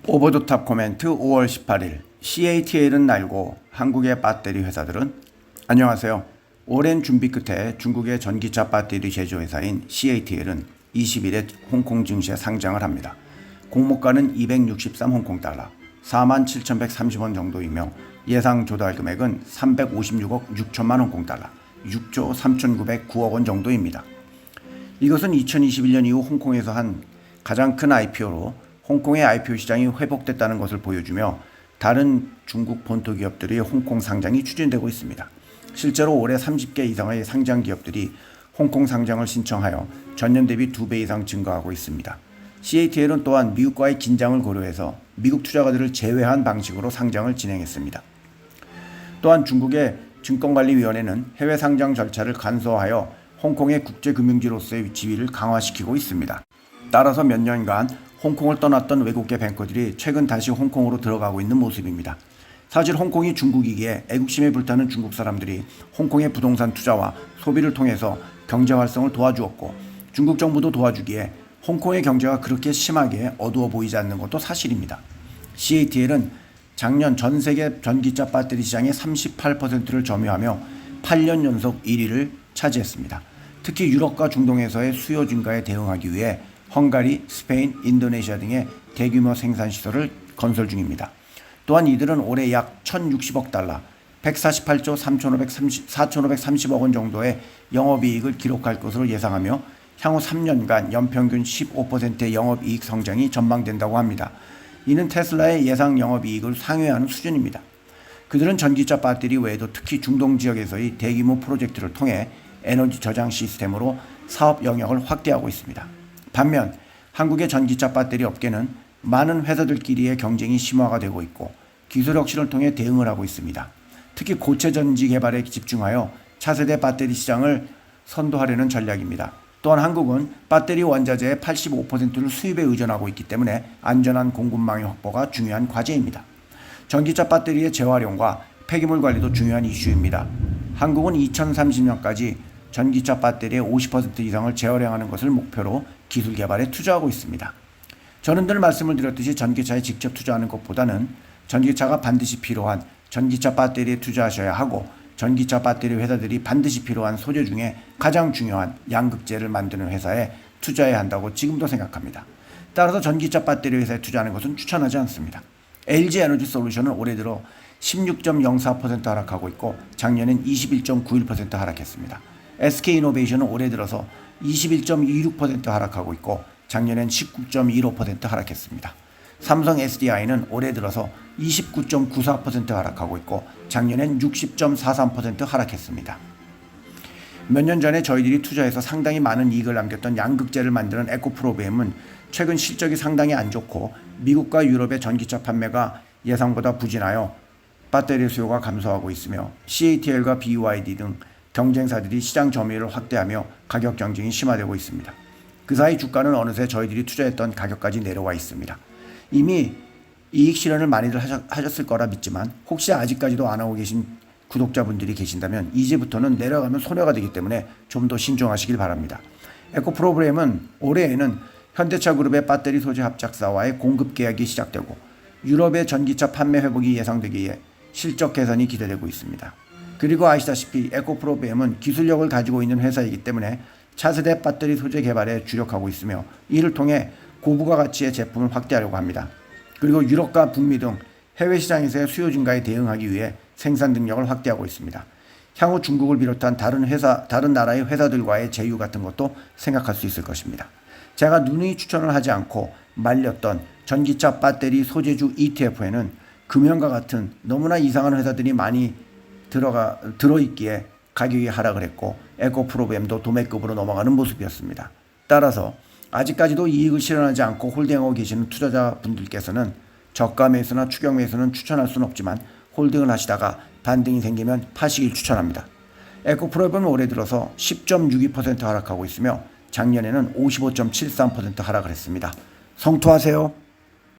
오버더탑 코멘트 5월 18일 CATL은 날고 한국의 배터리 회사들은. 안녕하세요. 오랜 준비 끝에 중국의 전기차 배터리 제조회사인 CATL은 20일에 홍콩 증시에 상장을 합니다. 공모가는 263 홍콩달러, 47,130원 정도이며 예상 조달 금액은 356억 6천만 홍콩달러, 6조 3,909억 원 정도입니다. 이것은 2021년 이후 홍콩에서 한 가장 큰 IPO로 홍콩의 IPO 시장이 회복됐다는 것을 보여주며 다른 중국 본토 기업들의 홍콩 상장이 추진되고 있습니다. 실제로 올해 30개 이상의 상장 기업들이 홍콩 상장을 신청하여 전년 대비 2배 이상 증가하고 있습니다. CATL은 또한 미국과의 긴장을 고려해서 미국 투자가들을 제외한 방식으로 상장을 진행했습니다. 또한 중국의 증권관리위원회는 해외 상장 절차를 간소화하여 홍콩의 국제금융지로서의 지위를 강화시키고 있습니다. 따라서 몇 년간 홍콩을 떠났던 외국계 뱅커들이 최근 다시 홍콩으로 들어가고 있는 모습입니다. 사실 홍콩이 중국이기에 애국심에 불타는 중국 사람들이 홍콩의 부동산 투자와 소비를 통해서 경제 활성을 도와주었고 중국 정부도 도와주기에 홍콩의 경제가 그렇게 심하게 어두워 보이지 않는 것도 사실입니다. CATL은 작년 전 세계 전기차 배터리 시장의 38%를 점유하며 8년 연속 1위를 차지했습니다. 특히 유럽과 중동에서의 수요 증가에 대응하기 위해 헝가리, 스페인, 인도네시아 등의 대규모 생산시설을 건설 중입니다. 또한 이들은 올해 약 1,060억 달러, 148조 4,530억 원 정도의 영업이익을 기록할 것으로 예상하며 향후 3년간 연평균 15%의 영업이익 성장이 전망된다고 합니다. 이는 테슬라의 예상 영업이익을 상회하는 수준입니다. 그들은 전기차 배터리 외에도 특히 중동 지역에서의 대규모 프로젝트를 통해 에너지 저장 시스템으로 사업 영역을 확대하고 있습니다. 반면 한국의 전기차 배터리 업계는 많은 회사들끼리의 경쟁이 심화가 되고 있고 기술 혁신을 통해 대응을 하고 있습니다. 특히 고체 전지 개발에 집중하여 차세대 배터리 시장을 선도하려는 전략입니다. 또한 한국은 배터리 원자재의 85%를 수입에 의존하고 있기 때문에 안전한 공급망의 확보가 중요한 과제입니다. 전기차 배터리의 재활용과 폐기물 관리도 중요한 이슈입니다. 한국은 2030년까지 전기차 배터리의 50% 이상을 재활용하는 것을 목표로 기술 개발에 투자하고 있습니다. 저는 늘 말씀을 드렸듯이 전기차에 직접 투자하는 것보다는 전기차가 반드시 필요한 전기차 배터리에 투자하셔야 하고 전기차 배터리 회사들이 반드시 필요한 소재 중에 가장 중요한 양극재를 만드는 회사에 투자해야 한다고 지금도 생각합니다. 따라서 전기차 배터리 회사에 투자하는 것은 추천하지 않습니다. LG 에너지 솔루션은 올해 들어 16.04% 하락하고 있고 작년엔 21.91% 하락했습니다. SK이노베이션은 올해 들어서 21.26% 하락하고 있고 작년엔 19.15% 하락했습니다. 삼성 SDI는 올해 들어서 29.94% 하락하고 있고 작년엔 60.43% 하락했습니다. 몇 년 전에 저희들이 투자해서 상당히 많은 이익을 남겼던 양극재를 만드는 에코프로비엠은 최근 실적이 상당히 안 좋고 미국과 유럽의 전기차 판매가 예상보다 부진하여 배터리 수요가 감소하고 있으며 CATL과 BYD 등 경쟁사들이 시장 점유율을 확대하며 가격 경쟁이 심화되고 있습니다. 그 사이 주가는 어느새 저희들이 투자했던 가격까지 내려와 있습니다. 이미 이익 실현을 많이들 하셨을 거라 믿지만 혹시 아직까지도 안 하고 계신 구독자분들이 계신다면 이제부터는 내려가면 손해가 되기 때문에 좀 더 신중하시길 바랍니다. 에코프로그램은 올해에는 현대차 그룹의 배터리 소재 합작사와의 공급 계약이 시작되고 유럽의 전기차 판매 회복이 예상되기에 실적 개선이 기대되고 있습니다. 그리고 아시다시피 에코프로비엠은 기술력을 가지고 있는 회사이기 때문에 차세대 배터리 소재 개발에 주력하고 있으며 이를 통해 고부가 가치의 제품을 확대하려고 합니다. 그리고 유럽과 북미 등 해외 시장에서의 수요 증가에 대응하기 위해 생산 능력을 확대하고 있습니다. 향후 중국을 비롯한 다른 나라의 회사들과의 제휴 같은 것도 생각할 수 있을 것입니다. 제가 누누이 추천을 하지 않고 말렸던 전기차 배터리 소재주 ETF에는 금연과 같은 너무나 이상한 회사들이 많이 들어있기에 가격이 하락을 했고 에코프로비엠도 도매급으로 넘어가는 모습이었습니다. 따라서 아직까지도 이익을 실현하지 않고 홀딩하고 계시는 투자자분들께서는 저가 매수나 추격 매수는 추천할 수는 없지만 홀딩을 하시다가 반등이 생기면 파시길 추천합니다. 에코프로비엠은 올해 들어서 10.62% 하락하고 있으며 작년에는 55.73% 하락을 했습니다. 성투하세요.